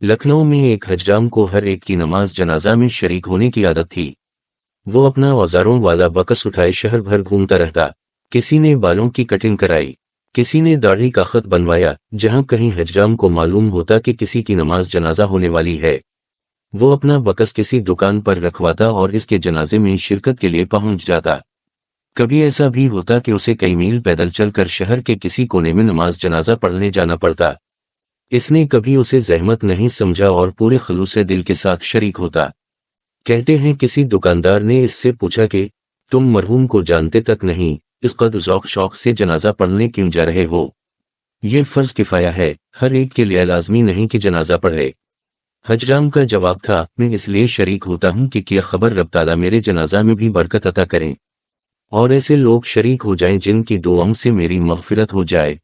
لکھنؤ میں ایک حجام کو ہر ایک کی نماز جنازہ میں شریک ہونے کی عادت تھی۔ وہ اپنا اوزاروں والا بکس اٹھائے شہر بھر گھومتا رہتا۔ کسی نے بالوں کی کٹنگ کرائی، کسی نے داڑھی کا خط بنوایا۔ جہاں کہیں حجام کو معلوم ہوتا کہ کسی کی نماز جنازہ ہونے والی ہے، وہ اپنا بکس کسی دکان پر رکھواتا اور اس کے جنازے میں شرکت کے لیے پہنچ جاتا۔ کبھی ایسا بھی ہوتا کہ اسے کئی میل پیدل چل کر شہر کے کسی کونے میں نماز جنازہ پڑھنے جانا پڑتا۔ اس نے کبھی اسے زحمت نہیں سمجھا اور پورے خلوص دل کے ساتھ شریک ہوتا۔ کہتے ہیں کسی دکاندار نے اس سے پوچھا کہ تم مرحوم کو جانتے تک نہیں، اس قدر ذوق شوق سے جنازہ پڑھنے کیوں جا رہے ہو؟ یہ فرض کفایہ ہے، ہر ایک کے لیے لازمی نہیں کہ جنازہ پڑھے۔ حجام کا جواب تھا، میں اس لیے شریک ہوتا ہوں کہ کیا خبر رب تعالیٰ میرے جنازہ میں بھی برکت عطا کریں اور ایسے لوگ شریک ہو جائیں جن کی دعاؤں سے میری مغفرت ہو جائے۔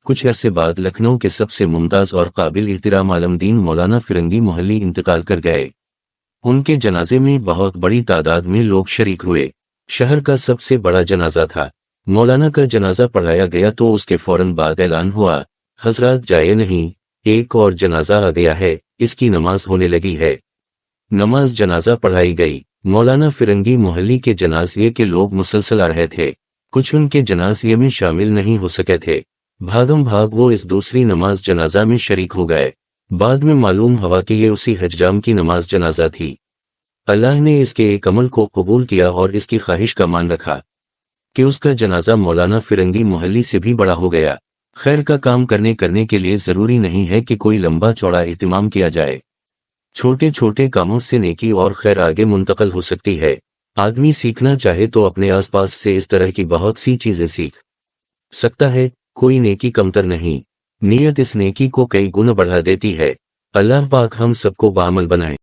کچھ عرصے بعد لکھنؤ کے سب سے ممتاز اور قابل احترام عالم دین مولانا فرنگی محلی انتقال کر گئے۔ ان کے جنازے میں بہت بڑی تعداد میں لوگ شریک ہوئے۔ شہر کا سب سے بڑا جنازہ تھا۔ مولانا کا جنازہ پڑھایا گیا تو اس کے فوراً بعد اعلان ہوا، حضرات جائے نہیں، ایک اور جنازہ آ گیا ہے، اس کی نماز ہونے لگی ہے۔ نماز جنازہ پڑھائی گئی۔ مولانا فرنگی محلی کے جنازے کے لوگ مسلسل آ رہے تھے، کچھ ان کے جنازے میں شامل نہیں ہو سکے تھے۔ بھاگم بھاگ وہ اس دوسری نماز جنازہ میں شریک ہو گئے۔ بعد میں معلوم ہوا کہ یہ اسی حجام کی نماز جنازہ تھی۔ اللہ نے اس کے ایک عمل کو قبول کیا اور اس کی خواہش کا مان رکھا کہ اس کا جنازہ مولانا فرنگی محلی سے بھی بڑا ہو گیا۔ خیر کا کام کرنے کے لیے ضروری نہیں ہے کہ کوئی لمبا چوڑا اہتمام کیا جائے۔ چھوٹے چھوٹے کاموں سے نیکی اور خیر آگے منتقل ہو سکتی ہے۔ آدمی سیکھنا چاہے تو اپنے آس پاس سے اس طرح کی بہت سی چیزیں سیکھ سکتا ہے۔ کوئی نیکی کمتر نہیں، نیت اس نیکی کو کئی گنا بڑھا دیتی ہے۔ اللہ پاک ہم سب کو بعمل بنائے۔